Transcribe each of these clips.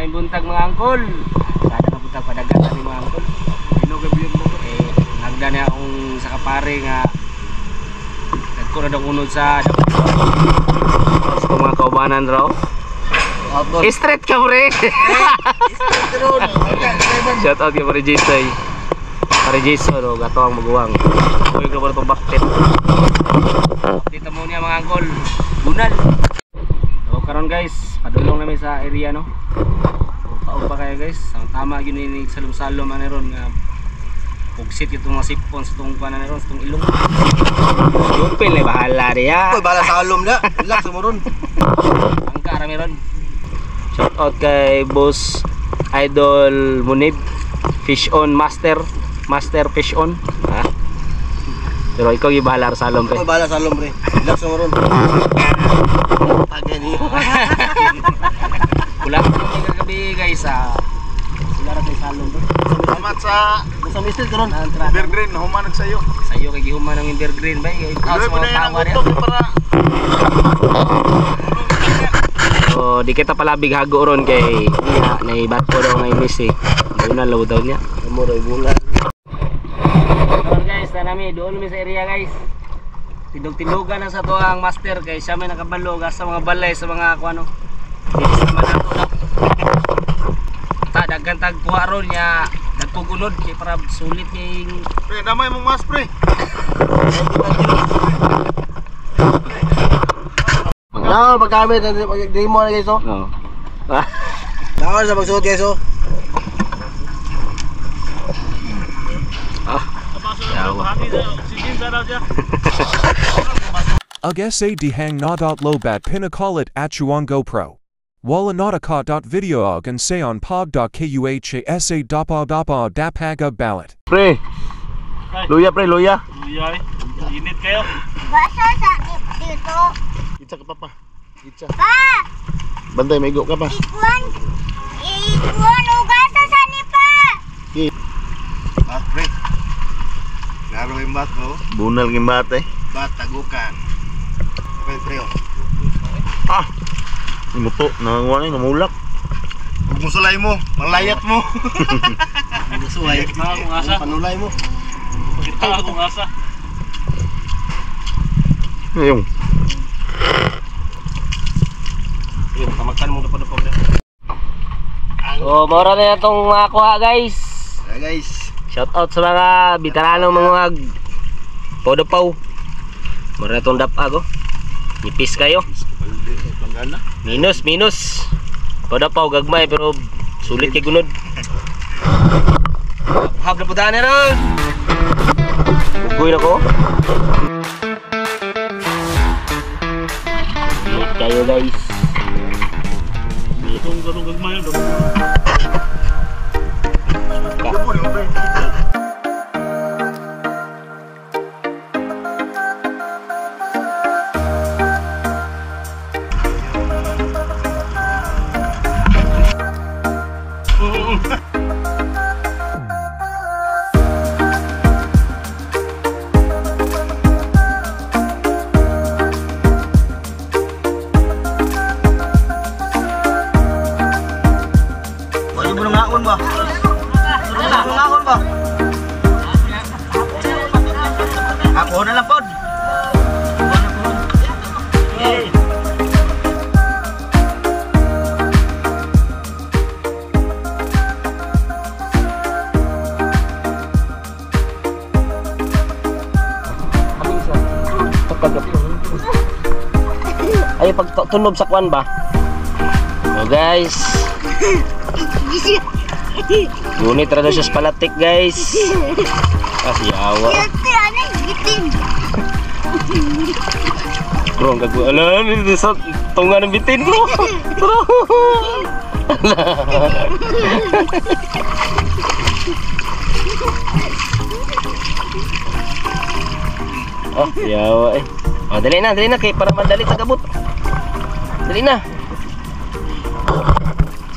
Maayong buntag mga angkol. Kada na buntag padagan kami mga angkol. Gabiyon mo. Nagda niya akong sa kapare nga nagko na daw unod sa mga kaubanan raw. Straight ka pre. Shout out kay pare Jason. Pare Jason o gato ang maguwang. Kuy ko ba itong baktit. Dito mo niya mga angkol. Bunal. So karon guys, padulong namin sa area no. Taon pa kayo guys. Ang tama yun yung salom-salom ano ron nga pugsit itong mga sipon sa itong panan ron, sa itong ilong. Yupil eh, bahala riya. Uy, bahala sa alom na. Relax mo ron. Ang karami ron. Shout out kay Boss Idol Munib Fish on Master Fish on ha? Pero ikaw yung bahala sa alom pre. Uy, bahala sa alom pre. Relax mo ron. Pagani. Kulang kami kagabi guys wala rin sa alom pre. Salamat sa mister ko ron. Evergreen, nahumanag sa'yo. Sa'yo kay gihuman ng Evergreen ba? Tuloy mo na yan ang gutok para so di kita pala bighago ron kay niya naibat ko daw nga inis eh. Doon na low daw niya. Amoy bulan. Karon guys, tanami doon mi sa area guys. Tindog-tindogan na sa to ang master kay siya may nakabalo sa mga balay sa mga kuano. Dito sa manato na. Ta daghan tag kuha ron niya nagpugunod kay para sulit kay Pre, damay mong mas pre. Nakawal pagkamit, di mo na guys oh. Oo. Nakawal sa pagsuot guys oh. Ag-sa-dihang na.lobat pinakalit at chuang GoPro. Wala nautica.videoog and sayonpog.kuhasa.dapa dapaga ballot. Pre, luya pre, luya. Luya init kayo. Basa sa dito. Itsa ka pa. Itsa. Pa! Bantay, may go ka pa. Ikuan ugasa sa nipa. Bat pre. Laro yung bat mo. Bunal yung bat eh. Bat, tagukan. Okay pre oh. Ah! Imuto, nanganguan eh, namulak. Huwag mo sulay mo, malayat mo. Suway na akong asa. Panulay mo. Kita akong asa. Ngayong. yung tamakan mo dapat na. So, mora na itong makuha guys. Yeah, guys. Shout out sa mga bitaranong mga podapaw. Mora na itong dapag oh. Nipis kayo. Minus. Podapaw gagmay pero sulit kay gunod. Hab na pudahan na ron. Bugoy na ko. Sulit kayo guys. Itong ganong gagmay yun. Ako na lang pod. Ay pag tunob sa kwan ba? So guys. Gunit rado siya sa palatik guys. Kasi awa. Bro, gagawin. Alam, hindi sa tunga ng bitin bro. Bro. Oh, yawa eh. Oh, dali na kay para madali tagabot. Dali na.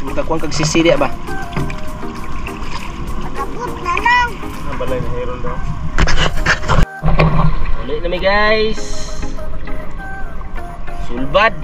Sumita kuang kag sisiria ba? Kabut na lang. Ang balay na heron daw. Ulit na mi guys. Sulbad.